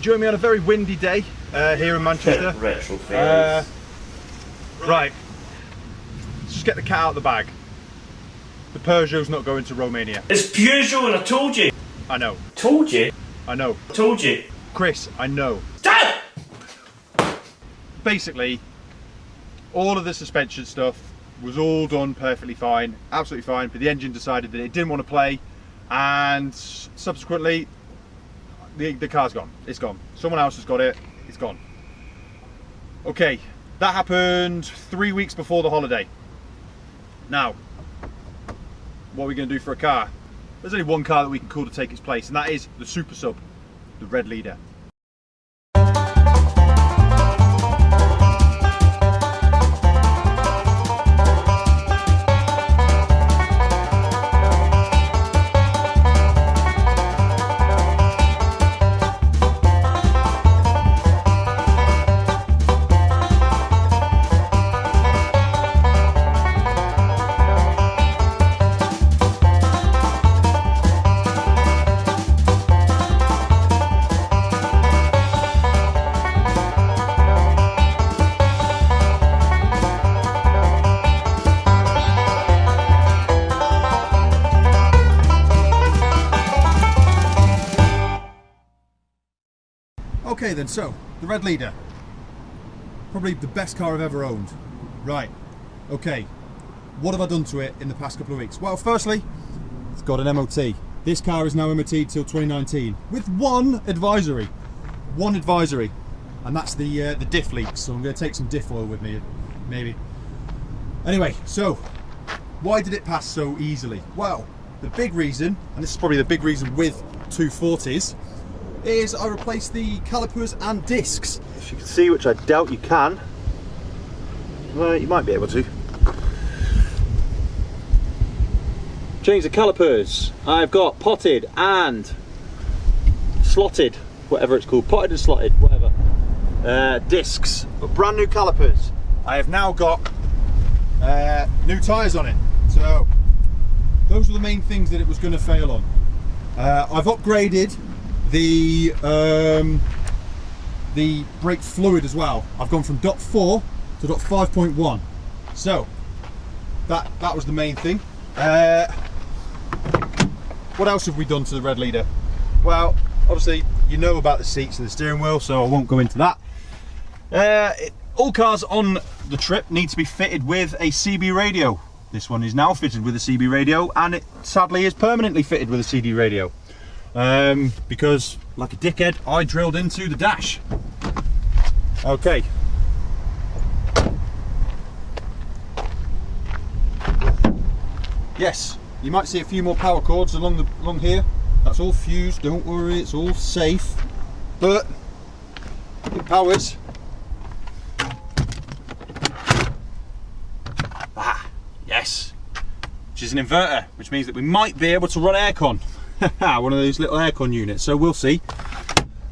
You join me on a very windy day here in Manchester. Retro feelings. Right, let's just get the cat out of the bag. The Peugeot's not going to Romania. It's Poo-geot and I told you. I know. Told you? I know. Told you. Chris, I know. Dad! Basically, all of the suspension stuff was all done perfectly fine, absolutely fine, but the engine decided that it didn't want to play, and subsequently, the car's gone. It's gone. Someone else has got it. It's gone. Okay, that happened 3 weeks before the holiday. Now, what are we going to do for a car? There's only one car that we can call to take its place, and that is the Super Sub, the Red Leader. Okay then, so, the Red Leader. Probably the best car I've ever owned. Right, okay. What have I done to it in the past couple of weeks? Well, firstly, it's got an MOT. This car is now MOT'd till 2019, with one advisory. One advisory. And that's the diff leaks, so I'm going to take some diff oil with me, maybe. Anyway, so, why did it pass so easily? Well, the big reason, and this is probably the big reason with 240s, is I replaced the calipers and discs. If you can see, which I doubt you can, well, you might be able to. Change the calipers. I've got potted and slotted, whatever it's called, potted and slotted, whatever. Discs, but brand new calipers. I have now got new tyres on it. So those are the main things that it was going to fail on. I've upgraded the brake fluid as well. I've gone from .4 to .5.1. So that was the main thing. What else have we done to the Red Leader? Well, obviously you know about the seats and the steering wheel, so I won't go into that. All cars on the trip need to be fitted with a CB radio. This one is now fitted with a CB radio, and it sadly is permanently fitted with a CD radio. Because, like a dickhead, I drilled into the dash. Okay. Yes, you might see a few more power cords along here. That's all fused, don't worry, it's all safe. But it powers. Yes. Which is an inverter, which means that we might be able to run aircon. One of those little aircon units, so we'll see.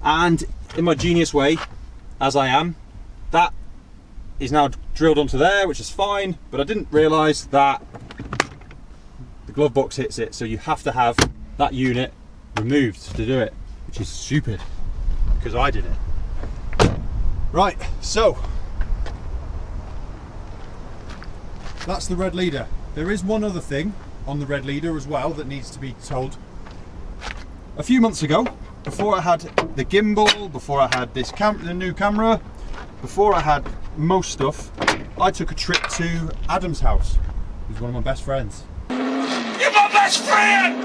And in my genius way, as I am, that is now drilled onto there, which is fine, but I didn't realise that the glove box hits it, so you have to have that unit removed to do it, which is stupid, because I did it. Right, so that's the Red Leader. There is one other thing on the Red Leader as well that needs to be told. A few months ago, before I had the gimbal, before I had this the new camera, before I had most stuff, I took a trip to Adam's house. He's one of my best friends. You're my best friend!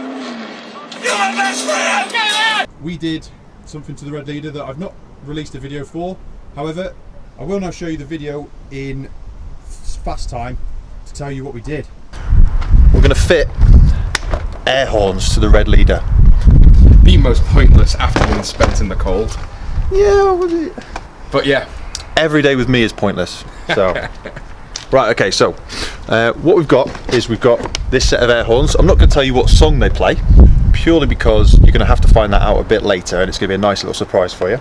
You're my best friend! We did something to the Red Leader that I've not released a video for. However, I will now show you the video in fast time to tell you what we did. We're going to fit air horns to the Red Leader. The most pointless afternoon spent in the cold. Yeah, was it? But yeah. Every day with me is pointless. So, right, okay, so what we've got is we've got this set of air horns. I'm not going to tell you what song they play, purely because you're going to have to find that out a bit later, and it's going to be a nice little surprise for you.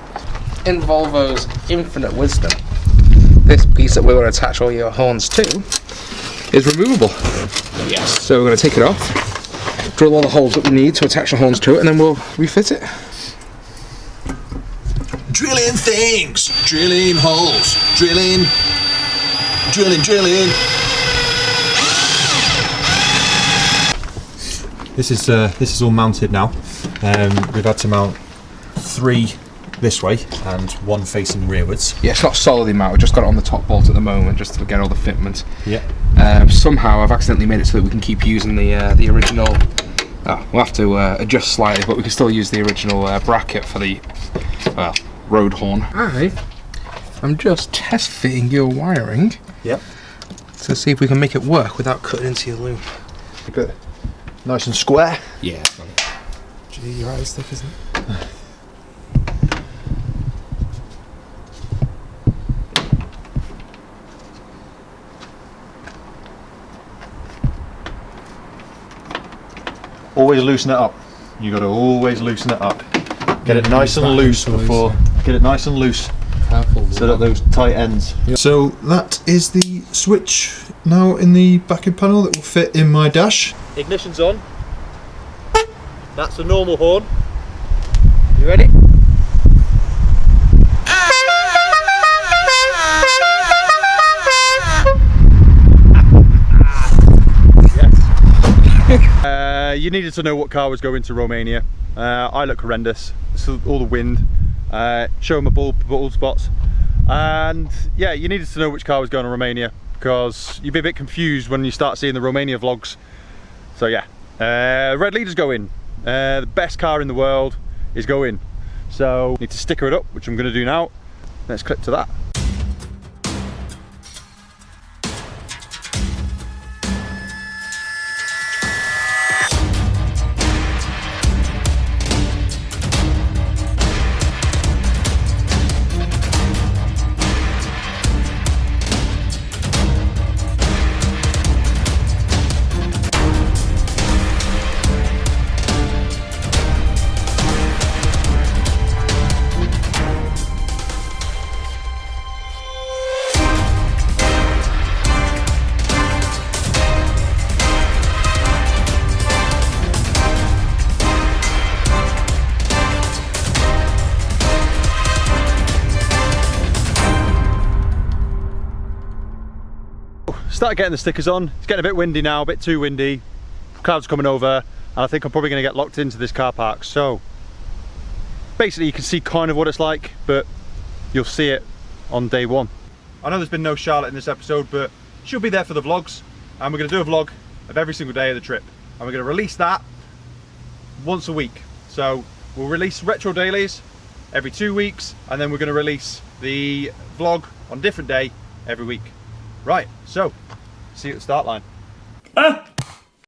In Volvo's infinite wisdom, this piece that we're going to attach all your horns to is removable. Yes. So we're going to take it off, drill all the holes that we need to attach the horns to it, and then we'll refit it. drilling things, drilling holes, drilling. This is all mounted now. We've had to mount 3 this way and 1 facing rearwards. Yeah, it's not solidly mounted, just got it on the top bolt at the moment just to get all the fitment. Yeah. Somehow I've accidentally made it so that we can keep using the original. We'll have to adjust slightly, but we can still use the original bracket for the road horn. I'm just test fitting your wiring. Yep. To see if we can make it work without cutting into your loom. Good. Nice and square. Yeah. Gee, your eyes thick, isn't it? Always loosen it up. You got to always loosen it up. Get it nice and loose before. Get it nice and loose. So that those tight ends. Yep. So that is the switch now in the backing panel that will fit in my dash. Ignition's on. That's the normal horn. You ready? Yes. You needed to know what car was going to Romania. I look horrendous. So all the wind. Show them a bald spots, and yeah, you needed to know which car was going to Romania because you'd be a bit confused when you start seeing the Romania vlogs. So yeah, red leader's going. The best car in the world is going. So need to sticker it up, which I'm going to do now. Let's clip to that. Started getting the stickers on. It's getting a bit windy now, a bit too windy. Clouds coming over, and I think I'm probably going to get locked into this car park. So basically you can see kind of what it's like, but you'll see it on day 1. I know there's been no Charlotte in this episode, but she'll be there for the vlogs, and we're going to do a vlog of every single day of the trip, and we're going to release that once a week. So we'll release retro dailies every 2 weeks, and then we're going to release the vlog on a different day every week. Right, so see you at the start line.